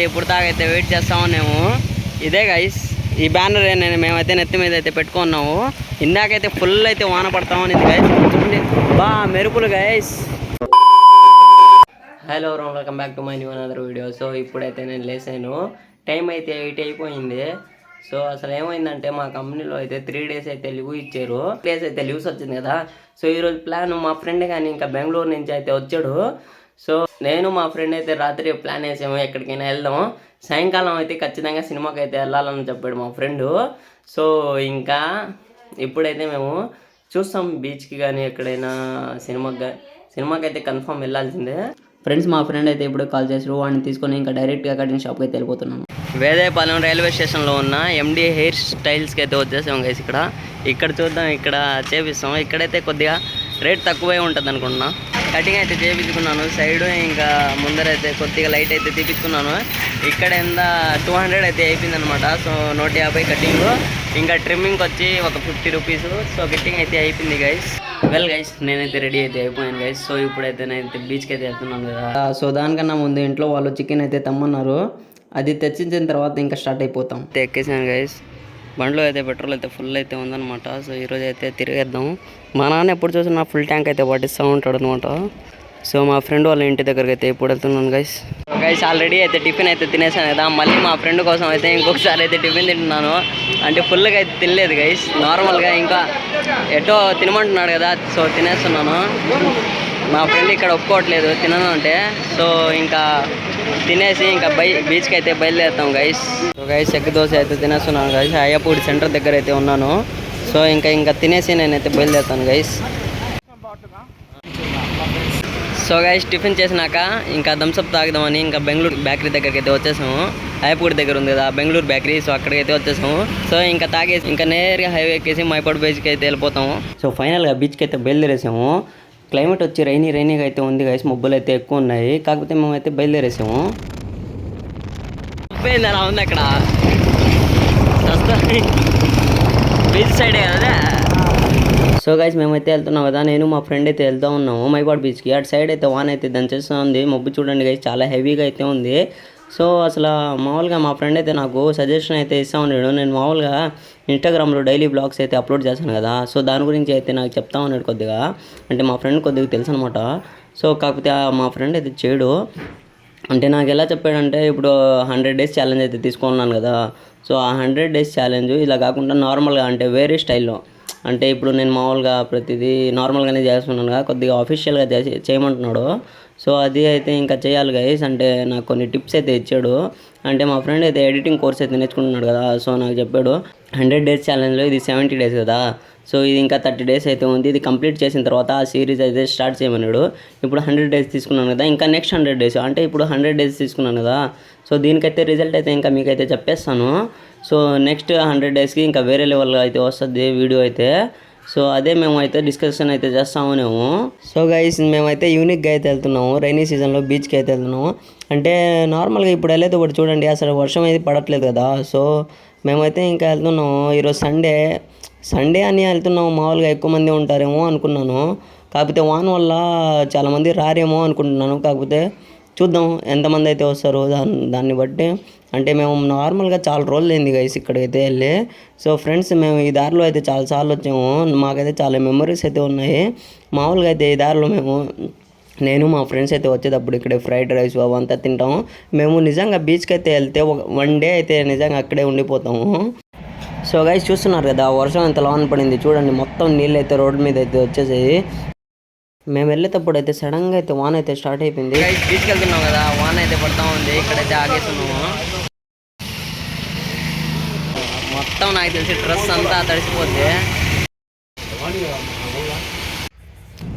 ఇప్పుడు దాకైతే వెయిట్ చేస్తా ఉన్నాము. ఇదే గైస్ ఈ బ్యానర్ మేమైతే నెత్తి మీద అయితే పెట్టుకున్నాము. ఇందాకైతే ఫుల్ అయితే వాన పడతామని గైస్. బా మెరుపులు guys. Hello welcome back to my new another video. So ఇప్పుడైతే నేను లేసాను. టైం అయితే 8 అయిపోయింది. సో అసలు ఏమైందంటే మా కంపెనీలో అయితే 3 days అయితే లీవ్ ఇచ్చారు. డేస్ అయితే లీవ్స్ వచ్చింది కదా. సో ఈరోజు ప్లాన్ మా ఫ్రెండ్ కానీ ఇంకా బెంగళూరు నుంచి అయితే వచ్చాడు. సో నేను మా ఫ్రెండ్ అయితే రాత్రి ప్లాన్ వేసాము ఎక్కడికైనా వెళ్దాం. సాయంకాలం అయితే ఖచ్చితంగా సినిమాకి అయితే వెళ్ళాలని చెప్పాడు మా ఫ్రెండు. సో ఇంకా ఇప్పుడైతే మేము చూస్తాం బీచ్కి కానీ ఎక్కడైనా సినిమాకి అయితే కన్ఫర్మ్ వెళ్ళాల్సిందే. ఫ్రెండ్స్ మా ఫ్రెండ్ అయితే ఇప్పుడు కాల్ చేసారు. వాడిని తీసుకొని ఇంకా డైరెక్ట్గా కటింగ్ షాప్కి అయితే వెళ్ళిపోతున్నాను. వేదేపాలెం రైల్వే స్టేషన్లో ఉన్న ఎండి హెయిర్ స్టైల్స్కి అయితే వచ్చేసాం గైస్. ఇక్కడ చూద్దాం, ఇక్కడ చేపిస్తాం. ఇక్కడైతే కొద్దిగా రేట్ తక్కువే ఉంటుంది అనుకుంటున్నా. కటింగ్ అయితే చేయించుకున్నాను. సైడ్ ఇంకా ముందరైతే కొద్దిగా లైట్ అయితే తీపించుకున్నాను. ఇక్కడ ఎంత 200 అయితే అయిపోయింది అనమాట. సో 150 కటింగ్, ఇంకా ట్రిమ్మింగ్ వచ్చి ఒక 50 రూపీస్. సో కటింగ్ అయితే అయిపోయింది గైస్. వెల్ గైస్ నేనైతే రెడీ అయితే అయిపోయాను గైస్. సో ఇప్పుడైతే నేనైతే బీచ్కి అయితే వెళ్తున్నాను కదా. సో దానికన్నా ముందు ఇంట్లో వాళ్ళు చికెన్ అయితే తమ్మన్నారు. అది తెచ్చించిన తర్వాత ఇంకా స్టార్ట్ అయిపోతాం. ఎక్కేసాను గైస్. బండిలో అయితే పెట్రోల్ అయితే ఫుల్ అయితే ఉందన్నమాట. సో ఈరోజు అయితే తిరిగేద్దాం. మా నాన్న ఎప్పుడు చూసినా ఫుల్ ట్యాంక్ అయితే పట్టిస్తూ ఉంటాడు అనమాట. సో మా ఫ్రెండ్ వాళ్ళ ఇంటి దగ్గరికి అయితే ఎప్పుడు వెళ్తున్నాను గైస్. గైస్ ఆల్రెడీ అయితే టిఫిన్ అయితే తినేసాను కదా. మళ్ళీ మా ఫ్రెండ్ కోసం అయితే ఇంకొకసారి అయితే టిఫిన్ తింటున్నాను. అంటే ఫుల్గా అయితే తినలేదు గైస్, నార్మల్గా ఇంకా ఎటో తినమంటున్నాడు కదా. సో తినేస్తున్నాను. మా ఫ్రెండ్ ఇక్కడ ఒప్పుకోవట్లేదు తినను అంటే. సో ఇంకా తినేసి ఇంకా బీచ్కి అయితే బయలుదేరుతాం guys. So guys egg dosa అయితే తినేస్తున్నాను గైస్. అయ్యపూడి సెంటర్ దగ్గర అయితే ఉన్నాను. సో ఇంకా తినేసి నేనైతే బయలుదేరుతాను గైస్. సో గైస్ టిఫిన్ చేసినాక ఇంకా థమ్స్అప్ తాగుదామని ఇంకా బెంగళూరు బేకరీ దగ్గరికి అయితే వచ్చేసాము. అయ్యపూడి దగ్గర ఉంది కదా బెంగళూరు బేకరీ. సో అక్కడికైతే వచ్చేసాము. సో ఇంకా తాగేసి ఇంకా నేరుగా హైవే ఎక్కేసి మైపాడు బీచ్కి అయితే వెళ్ళిపోతాము. సో ఫైనల్గా బీచ్కి అయితే బయలుదేరేసాము. క్లైమేట్ వచ్చి రైనీగా అయితే ఉంది గైస్. మబ్బులు అయితే ఎక్కువ ఉన్నాయి. కాకపోతే మేమైతే బయలుదేరేసాము. అలా ఉంది అక్కడ బీచ్ సైడే కదా. సో గైస్ మేమైతే వెళ్తున్నాం కదా. నేను మా ఫ్రెండ్ అయితే వెళ్తూ ఉన్నాము మైపాడు బీచ్కి. అటు సైడ్ అయితే వాన్ అయితే దంచేస్తూ ఉంది. మబ్బు చూడండి గైస్ చాలా హెవీగా అయితే ఉంది. సో అసలు మామూలుగా మా ఫ్రెండ్ అయితే నాకు సజెషన్ అయితే ఇస్తూ ఉన్నాడు. నేను మామూలుగా ఇన్స్టాగ్రామ్లో డైలీ బ్లాగ్స్ అయితే అప్లోడ్ చేశాను కదా. సో దాని గురించి అయితే నాకు చెప్తా ఉన్నాడు కొద్దిగా. అంటే మా ఫ్రెండ్ కొద్దిగా తెలుసు అనమాట. సో కాకపోతే మా ఫ్రెండ్ అయితే చేయడు. అంటే నాకు ఎలా చెప్పాడంటే ఇప్పుడు 100 days ఛాలెంజ్ అయితే తీసుకున్నాను కదా. సో ఆ 100 days ఛాలెంజ్ ఇలా కాకుండా నార్మల్గా అంటే వేరే స్టైల్లో, అంటే ఇప్పుడు నేను మామూలుగా ప్రతిదీ నార్మల్గానే చేస్తున్నాను కదా, కొద్దిగా అఫీషియల్గా చేయమంటున్నాడు. సో అది అయితే ఇంకా చేయాలి గైస్. అంటే నాకు కొన్ని టిప్స్ అయితే ఇచ్చాడు. అంటే మా ఫ్రెండ్ అయితే ఎడిటింగ్ కోర్స్ అయితే నేర్చుకుంటున్నాడు కదా. సో నాకు చెప్పాడు 100 days ఛాలెంజ్లో ఇది 70 days కదా. సో ఇది ఇంకా 30 days అయితే ఉంది. ఇది కంప్లీట్ చేసిన తర్వాత ఆ సిరీస్ అయితే స్టార్ట్ చేయమన్నాడు. ఇప్పుడు 100 days తీసుకున్నాను కదా, ఇంకా నెక్స్ట్ 100 days అంటే ఇప్పుడు 100 days తీసుకున్నాను కదా. సో దీనికైతే రిజల్ట్ అయితే ఇంకా మీకైతే చెప్పేస్తాను. సో నెక్స్ట్ 100 daysకి ఇంకా వేరే లెవెల్గా అయితే వస్తుంది వీడియో అయితే. సో అదే మేమైతే డిస్కషన్ అయితే చేస్తామనేమో. సో గైస్ మేమైతే యూనిక్గా అయితే వెళ్తున్నాము. రైనీ సీజన్లో బీచ్కి అయితే వెళ్తున్నాము. అంటే నార్మల్గా ఇప్పుడు వెళ్ళేది ఒకటి చూడండి, అసలు వర్షం అయితే పడట్లేదు కదా. సో మేమైతే ఇంకా వెళ్తున్నాము. ఈరోజు సండే అని వెళ్తున్నాము. మామూలుగా ఎక్కువ మంది ఉంటారేమో అనుకున్నాను. కాకపోతే వాన్ వల్ల చాలామంది రారేమో అనుకుంటున్నాను. కాకపోతే చూద్దాం ఎంతమంది అయితే వస్తారు దాన్ని బట్టి. అంటే మేము నార్మల్గా చాలా రోజులు అయింది గైస్ ఇక్కడికైతే వెళ్ళి. సో ఫ్రెండ్స్ మేము ఈ దారిలో అయితే చాలాసార్లు వచ్చాము. మాకైతే చాలా మెమరీస్ అయితే ఉన్నాయి. మామూలుగా అయితే ఈ దారిలో నేను మా ఫ్రెండ్స్ అయితే వచ్చేటప్పుడు ఇక్కడే ఫ్రైడ్ రైస్ అవంతా తింటాము. మేము నిజంగా బీచ్కి అయితే వెళ్తే 1 day అయితే నిజంగా అక్కడే ఉండిపోతాము. సో గైస్ చూస్తున్నారు కదా వర్షం ఎంత లోన పడింది చూడండి. మొత్తం నీళ్ళు అయితే రోడ్డు మీద అయితే వచ్చేసాయి. మేము వెళ్ళేటప్పుడు అయితే సడన్గా అయితే వాన్ అయితే స్టార్ట్ అయిపోయింది. బీచ్కి వెళ్తున్నాం కదా, వాన్ అయితే పడతా ఉంది. ఇక్కడైతే ఆగేస్తున్నాము. మొత్తం నాకు తెలిసి డ్రెస్ అంతా తడిసిపోద్ది.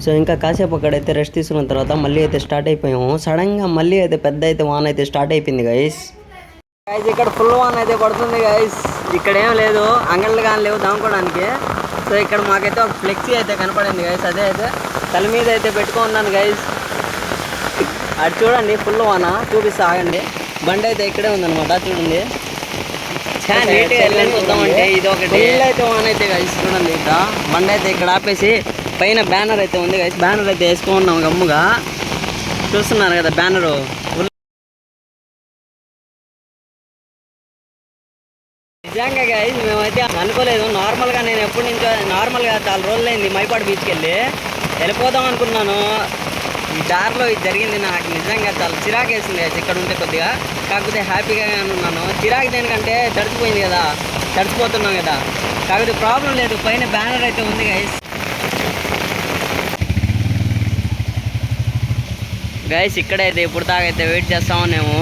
సో ఇంకా కాసేపు అక్కడైతే రెస్ట్ తీసుకున్న తర్వాత మళ్ళీ అయితే స్టార్ట్ అయిపోయాము. సడన్గా మళ్ళీ అయితే పెద్ద అయితే వాన్ అయితే స్టార్ట్ అయిపోయింది గైస్. ఇక్కడ ఫుల్ వాన్ అయితే పడుతుంది గైస్. ఇక్కడ ఏం లేదు, అంగళ్ళు కానీ లేవు దాముకోవడానికి. సో ఇక్కడ మాకైతే ఒక ఫ్లెక్సీ అయితే కనపడింది గైస్. అదే అయితే తల మీద అయితే పెట్టుకున్నాను గైస్. అది చూడండి ఫుల్ వాన చూపిస్తా ఆగండి. బండి అయితే ఇక్కడే ఉందన్నమాట చూడండి. చాలా నీట్గా వెళ్ళని చూద్దామంటే ఇది ఒకటి అయితే వాన్ అయితే గైస్ చూడండి. ఇక్కడ బండి అయితే ఇక్కడ ఆపేసి పైన బ్యానర్ అయితే ఉంది గైస్. బ్యానర్ అయితే వేసుకున్నాం గమ్ముగా. చూస్తున్నారు కదా బ్యానరు. నిజంగా గైస్ మేమైతే అనుకోలేదు. నార్మల్గా నేను ఎప్పటి నుంచో నార్మల్గా చాలా రోజులైంది మైపాడు బీచ్కి వెళ్ళిపోదాం అనుకున్నాను. ఈ దారిలో ఇది జరిగింది. నాకు నిజంగా చాలా చిరాకు వేసింది గైస్ ఇక్కడ ఉంటే కొద్దిగా. కాకపోతే హ్యాపీగా ఉన్నాను. చిరాకు దేనికంటే తడిచిపోయింది కదా, తడిచిపోతున్నాం కదా. కాకపోతే ప్రాబ్లం లేదు, పైన బ్యానర్ అయితే ఉంది గైస్. గైస్ ఇక్కడైతే ఇప్పుడు దాకైతే వెయిట్ చేస్తా ఉన్నాము.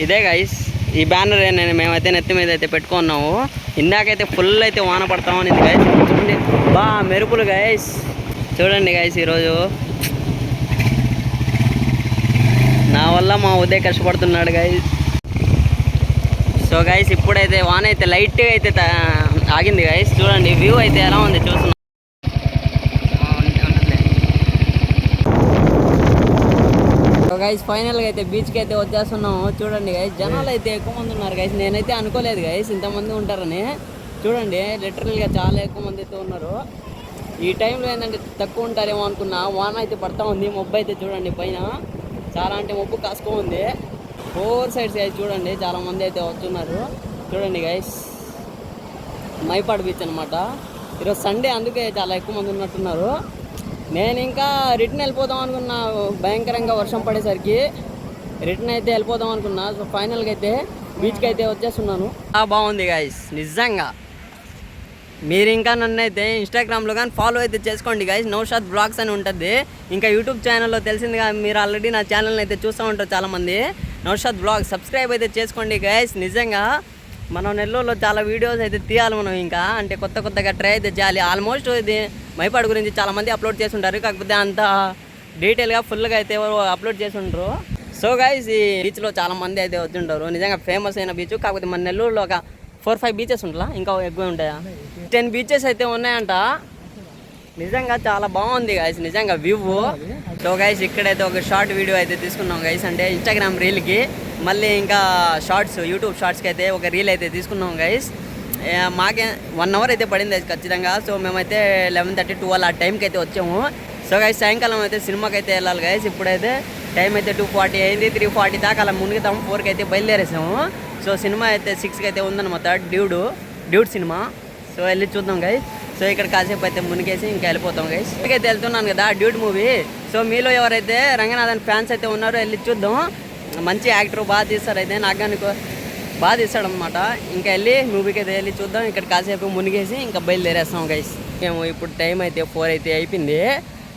ఇదే గైస్ ఈ బ్యానర్ మేమైతే నెత్తి మీద అయితే పెట్టుకున్నాము. ఇందాకైతే ఫుల్ అయితే వాన పడతా ఉన్నది గైస్. చూడండి బా మెరుపులు గైస్. చూడండి గైస్ ఈరోజు నా వల్ల మా ఉదయ్ కష్టపడుతున్నాడు గైస్. సో గైస్ ఇప్పుడైతే వాన అయితే లైట్గా అయితే ఆగింది గైస్. చూడండి వ్యూ అయితే ఎలా ఉంది చూస్తున్నాం. గైస్ ఫైనల్గా అయితే బీచ్కి అయితే వచ్చేస్తున్నాము. చూడండి గైస్ జనాలు అయితే ఎక్కువ మంది ఉన్నారు గైస్. నేనైతే అనుకోలేదు గైస్ ఇంతమంది ఉంటారని. చూడండి లిటరల్గా చాలా ఎక్కువ మంది అయితే ఉన్నారు. ఈ టైంలో ఏంటంటే తక్కువ ఉంటారేమో అనుకున్నా. వాన అయితే పడతా ఉంది. మబ్బు అయితే చూడండి పైన చాలా అంటే మబ్బు కాసుకో ఉంది. 4 సైడ్స్ గైస్ చూడండి చాలా మంది అయితే వస్తున్నారు. చూడండి గైస్ మైపాడు బీచ్ అనమాట. ఈరోజు సండే అందుకే చాలా ఎక్కువ మంది ఉన్నట్టున్నారు. నేను ఇంకా రిటర్న్ వెళ్ళిపోదాం అనుకున్నా. భయంకరంగా వర్షం పడేసరికి రిటర్న్ అయితే వెళ్ళిపోదాం అనుకున్నా. సో ఫైనల్గా అయితే బీచ్కి అయితే వచ్చేస్తున్నాను. బాగుంది గైస్ నిజంగా. మీరు ఇంకా నన్ను అయితే ఇన్స్టాగ్రామ్లో కానీ ఫాలో అయితే చేసుకోండి గైస్. నౌషాద్ బ్లాగ్స్ అని ఉంటుంది. ఇంకా యూట్యూబ్ ఛానల్లో తెలిసిందిగా మీరు ఆల్రెడీ నా ఛానల్ని అయితే చూస్తూ ఉంటారు చాలామంది. నౌషాద్ బ్లాగ్ సబ్స్క్రైబ్ అయితే చేసుకోండి గైస్. నిజంగా మనం నెల్లూరులో చాలా వీడియోస్ అయితే తీయాలి మనం. ఇంకా అంటే కొత్తగా ట్రై అయితే చేయాలి. ఆల్మోస్ట్ ఇది మైపాడు గురించి చాలామంది అప్లోడ్ చేసి ఉంటారు. కాకపోతే అంత డీటెయిల్గా ఫుల్గా అయితే ఎవరు అప్లోడ్ చేసి ఉంటారు. సో గైస్ ఈ బీచ్లో చాలామంది అయితే వచ్చింటారు. నిజంగా ఫేమస్ అయిన బీచ్. కాకపోతే మన నెల్లూరులో ఒక 4-5 బీచెస్ ఉంటాయా, ఇంకా ఎక్కువ ఉంటాయా, 10 బీచెస్ అయితే ఉన్నాయంట. నిజంగా చాలా బాగుంది గైస్ నిజంగా వ్యూ. సో గైస్ ఇక్కడైతే ఒక షార్ట్ వీడియో అయితే తీసుకున్నాం గైస్. అంటే ఇన్స్టాగ్రామ్ రీల్కి, మళ్ళీ ఇంకా షార్ట్స్ యూట్యూబ్ షార్ట్స్కి అయితే ఒక రీల్ అయితే తీసుకున్నాం గైస్. మాకే 1 అవర్ అయితే పడింది ఖచ్చితంగా. సో మేమైతే 11:30, 12 ఆ టైంకి అయితే వచ్చాము. సో గైస్ సాయంకాలం అయితే సినిమాకి అయితే వెళ్ళాలి గైస్. ఇప్పుడైతే టైం అయితే 2:40 అయింది. 3:40 దాకా అలా మునిగితాము. 4కి అయితే బయలుదేరేసాము. సో సినిమా అయితే 6కి అయితే ఉందన్నమాట. Dude cinema. సో వెళ్ళి చూద్దాం గైస్. సో ఇక్కడ కాసేపు అయితే మునిగేసి ఇంకా వెళ్ళిపోతాం గైస్. ఇక్కడికైతే వెళ్తున్నాను కదా డ్యూడ్ మూవీ. సో మీలో ఎవరైతే రంగనాథన్ ఫ్యాన్స్ అయితే ఉన్నారో వెళ్ళి చూద్దాం. మంచి యాక్టర్, బాగా తీస్తారు. అయితే నాకు కానీ బాగా తీస్తాడనమాట. ఇంకా వెళ్ళి మూవీకి అయితే వెళ్ళి చూద్దాం. ఇక్కడ కాసేపు మునిగేసి ఇంకా బయలుదేరేస్తాం గైస్. మేము ఇప్పుడు టైం అయితే 4 అయితే అయిపోయింది.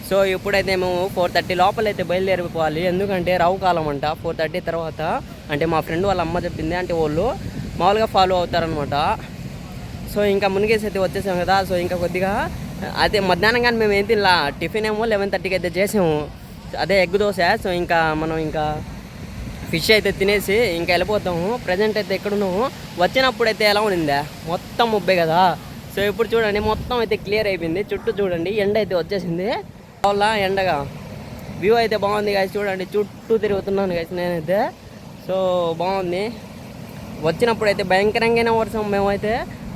సో ఇప్పుడైతే మేము 4:30 లోపల అయితే బయలుదేరిపోవాలి. ఎందుకంటే రావు కాలం అంట 4:30 తర్వాత. అంటే మా ఫ్రెండ్ వాళ్ళ అమ్మ చెప్పింది. అంటే వాళ్ళు మామూలుగా ఫాలో అవుతారనమాట. సో ఇంకా మునిగేసి అయితే వచ్చేసాము కదా. సో ఇంకా కొద్దిగా అదే మధ్యాహ్నం కానీ మేము ఏం తినలా. టిఫిన్ ఏమో 11:30కి అయితే చేసాము. అదే ఎగ్ దోశ. సో ఇంకా మనం ఇంకా ఫిష్ అయితే తినేసి ఇంకా వెళ్ళిపోతాము. ప్రజెంట్ అయితే ఎక్కడున్నాము. వచ్చినప్పుడు అయితే ఎలా ఉండిందా, మొత్తం ముబ్బే కదా. సో ఇప్పుడు చూడండి మొత్తం అయితే క్లియర్ అయిపోయింది. చుట్టూ చూడండి ఎండ అయితే వచ్చేసింది. వల్ల ఎండగా వ్యూ అయితే బాగుంది గాయస్. చూడండి చుట్టూ తిరుగుతున్నాను గాయస్ నేనైతే. సో బాగుంది. వచ్చినప్పుడు అయితే భయంకరంగానే వర్షం. మేమైతే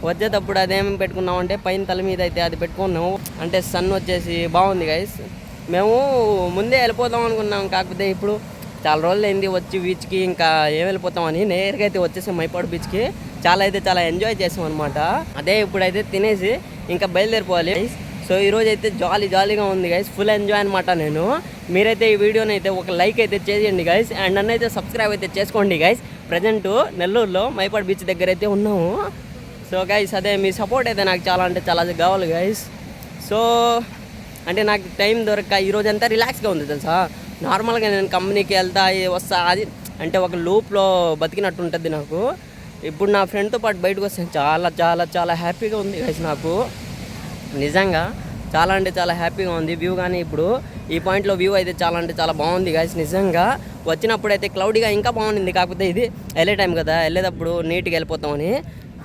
వచ్చేటప్పుడు అదేమి పెట్టుకున్నామంటే పైన తల మీద అయితే అది పెట్టుకున్నాము. అంటే సన్ వచ్చేసి బాగుంది గైస్. మేము ముందే వెళ్ళిపోతాం అనుకున్నాం. కాకపోతే ఇప్పుడు చాలా రోజులు అయింది వచ్చి బీచ్కి. ఇంకా ఏం వెళ్ళిపోతామని నేరుగా అయితే వచ్చేసాం మైపాడు బీచ్కి. చాలా ఎంజాయ్ చేసాం అనమాట. అదే ఇప్పుడైతే తినేసి ఇంకా బయలుదేరిపోవాలి. సో ఈరోజు అయితే జాలీగా ఉంది గైస్. ఫుల్ ఎంజాయ్ అనమాట. మీరైతే ఈ వీడియోని అయితే ఒక లైక్ అయితే చేయండి గైస్. అండ్ నన్ను అయితే సబ్స్క్రైబ్ అయితే చేసుకోండి గైస్. ప్రజెంట్ నెల్లూరులో మైపాడు బీచ్ దగ్గర అయితే ఉన్నాము. సో గైస్ అదే మీ సపోర్ట్ అయితే నాకు చాలా కావాలి గైస్. సో అంటే నాకు టైం దొరక్క ఈరోజు అంతా రిలాక్స్గా ఉంది తెలుసా. నార్మల్గా నేను కంపెనీకి వెళ్తా వస్తా అది అంటే ఒక లూప్లో బతికినట్టు ఉంటుంది నాకు. ఇప్పుడు నా ఫ్రెండ్తో పాటు బయటకు వస్తే చాలా హ్యాపీగా ఉంది గైస్. నాకు నిజంగా చాలా హ్యాపీగా ఉంది. వ్యూ కానీ ఇప్పుడు ఈ పాయింట్లో వ్యూ అయితే చాలా బాగుంది గైస్. నిజంగా వచ్చినప్పుడు అయితే క్లౌడీగా ఇంకా బాగుంది. కాకపోతే ఇది వెళ్ళే టైం కదా, వెళ్ళేటప్పుడు నీట్గా వెళ్ళిపోతామని.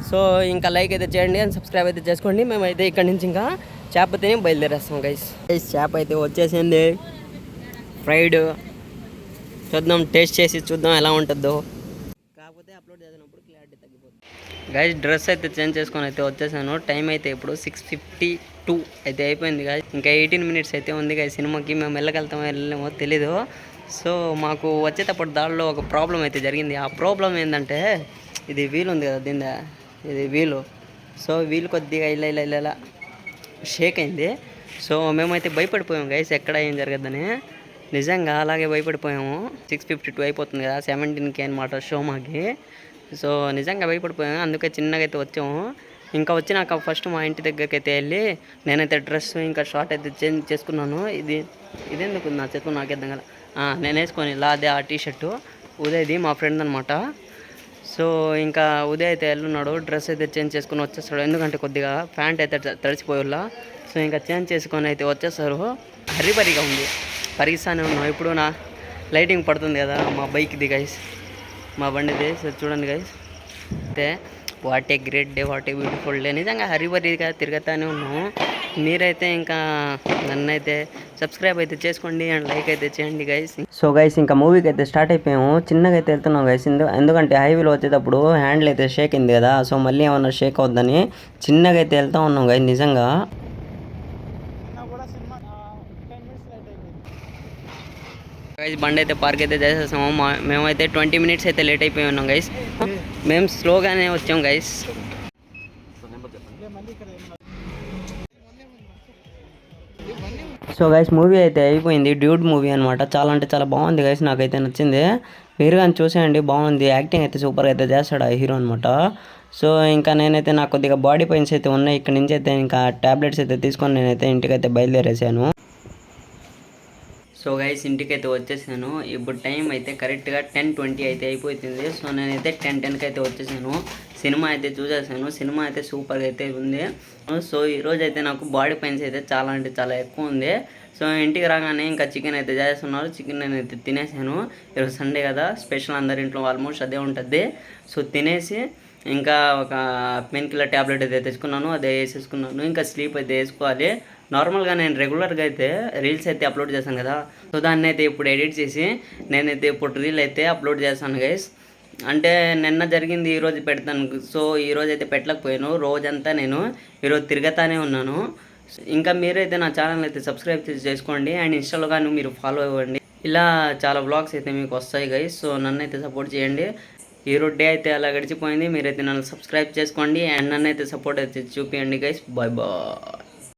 సో ఇంకా లైక్ అయితే చేయండి అండ్ సబ్స్క్రైబ్ అయితే చేసుకోండి. మేమైతే ఇక్కడ నుంచి ఇంకా చేప తిని బయలుదేరేస్తాం గైస్. చేప అయితే వచ్చేసింది ఫ్రైడ్. చూద్దాం, టేస్ట్ చేసి చూద్దాం ఎలా ఉంటుందో. కాకపోతే అప్లోడ్ చేసినప్పుడు క్లారిటీ తగ్గిపోతుంది గైస్. డ్రెస్ అయితే చేంజ్ చేసుకొని అయితే వచ్చేసాను. టైం అయితే ఇప్పుడు 6:52 అయితే అయిపోయింది గైస్. ఇంకా 18 మినిట్స్ అయితే ఉంది గైస్ సినిమాకి. మేము వెళ్ళలేమో తెలీదు. సో మాకు వచ్చేటప్పుడు దారిలో ఒక ప్రాబ్లం అయితే జరిగింది. ఆ ప్రాబ్లం ఏంటంటే ఇది వీల్ ఉంది కదా, దీని ఇది వీలు. సో వీలు కొద్దిగా ఇలా షేక్ అయింది. సో మేమైతే భయపడిపోయాము గైస్, ఎక్కడ ఏం జరగద్దని. నిజంగా అలాగే భయపడిపోయాము. 6:52 అయిపోతుంది కదా, 17K అనమాట షో మాకి. సో నిజంగా భయపడిపోయాము, అందుకే చిన్నగా అయితే వచ్చాము. ఇంకా వచ్చినాక ఫస్ట్ మా ఇంటి దగ్గరికి అయితే వెళ్ళి నేనైతే డ్రెస్ ఇంకా షార్ట్ అయితే చేంజ్ చేసుకున్నాను. ఇదెందుకు నా చేతులు నాకు అర్థం కదా. నేను వేసుకొని ఇలా అదే ఆ టీషర్టు ఉదయ్ది, మా ఫ్రెండ్ అనమాట. సో ఇంకా ఉదయ్ అయితే వెళ్ళున్నాడు, డ్రెస్ అయితే చేంజ్ చేసుకుని వచ్చేస్తాడు. ఎందుకంటే కొద్దిగా ప్యాంట్ అయితే తడిచిపోయేలా. సో ఇంకా చేంజ్ చేసుకొని అయితే వచ్చేస్తారు. హరిబరిగా ఉంది, పరిగిస్తానే ఉన్నాం. ఇప్పుడు నా లైటింగ్ పడుతుంది కదా మా బైక్ది గైస్, మా బండిది. సో చూడండి గైస్, అయితే what a great day, what a beautiful day. నిజంగా హరిబరిగా తిరుగుతానే ఉన్నాము. మీరైతే ఇంకా నన్నైతే సబ్స్క్రైబ్ అయితే చేసుకోండి అండ్ లైక్ అయితే చేయండి గైస్. సో గైస్ ఇంకా మూవీకి అయితే స్టార్ట్ అయిపోయాము. చిన్నగా అయితే వెళ్తున్నాం గైస్, ఎందుకంటే హైవేలో వచ్చేటప్పుడు హ్యాండిల్ అయితే షేక్ అయింది కదా. సో మళ్ళీ ఏమన్నా షేక్ అవుద్దని చిన్నగా అయితే వెళ్తూ ఉన్నాం గైస్. నిజంగా గైస్ బండి అయితే పార్క్ అయితే చేసేసాము. మేమైతే 20 మినిట్స్ అయితే లేట్ అయిపోయి ఉన్నాం గైస్. మేము స్లోగానే వచ్చాం గైస్. సో గైస్ మూవీ అయితే అయిపోయింది, డ్యూడ్ మూవీ అనమాట. చాలా అంటే చాలా బాగుంది గైస్, నాకైతే నచ్చింది. మీరు కానీ చూసేయండి, బాగుంది. యాక్టింగ్ అయితే సూపర్గా అయితే చేస్తాడు ఆ హీరో అనమాట. సో ఇంకా నేనైతే నాకు కొద్దిగా బాడీ పెయిన్స్ అయితే ఉన్నాయి. ఇక్కడ నుంచి అయితే ఇంకా టాబ్లెట్స్ అయితే తీసుకొని నేనైతే ఇంటికైతే బయలుదేరేసాను. సో గైస్ ఇంటికైతే వచ్చేసాను. ఇప్పుడు టైం అయితే కరెక్ట్గా 10:20 అయితే అయిపోతుంది. సో నేనైతే 10:10కి అయితే వచ్చేసాను. సినిమా అయితే చూసేసాను. సినిమా అయితే సూపర్గా అయితే ఉంది. సో ఈరోజు అయితే నాకు బాడీ పెయిన్స్ అయితే చాలా అంటే చాలా ఎక్కువ ఉంది. సో ఇంటికి రాగానే ఇంకా చికెన్ అయితే చేస్తున్నారు. చికెన్ నేనైతే తినేసాను. ఈరోజు సండే కదా, స్పెషల్ అందరి ఇంట్లో ఆల్మోస్ట్ అదే ఉంటుంది. సో తినేసి ఇంకా ఒక పెయిన్ కిల్లర్ ట్యాబ్లెట్ అయితే తెచ్చుకున్నాను, అదే వేసేసుకున్నాను. ఇంకా స్లీప్ అయితే వేసుకోవాలి. నార్మల్గా నేను రెగ్యులర్గా అయితే రీల్స్ అయితే అప్లోడ్ చేశాను కదా. సో దాన్ని అయితే ఇప్పుడు ఎడిట్ చేసి నేనైతే ఇప్పుడు రీల్ అయితే అప్లోడ్ చేస్తాను గైస్. అంటే నిన్న జరిగింది ఈరోజు పెడతాను. సో ఈరోజు అయితే పెట్టలేకపోయాను. రోజంతా నేను ఈరోజు తిరుగుతానే ఉన్నాను. ఇంకా మీరైతే నా ఛానల్ అయితే సబ్స్క్రైబ్ చేసుకోండి అండ్ ఇన్స్టాలో కానీ మీరు ఫాలో అవ్వండి. ఇలా చాలా వ్లాగ్స్ అయితే మీకు వస్తాయి గైస్. సో నన్ను అయితే సపోర్ట్ చేయండి. ఈరోజు డే అయితే అలా గడిచిపోయింది. మీరైతే నన్ను సబ్స్క్రైబ్ చేసుకోండి అండ్ నన్ను అయితే సపోర్ట్ అయితే చూపించండి గైస్. Bye bye.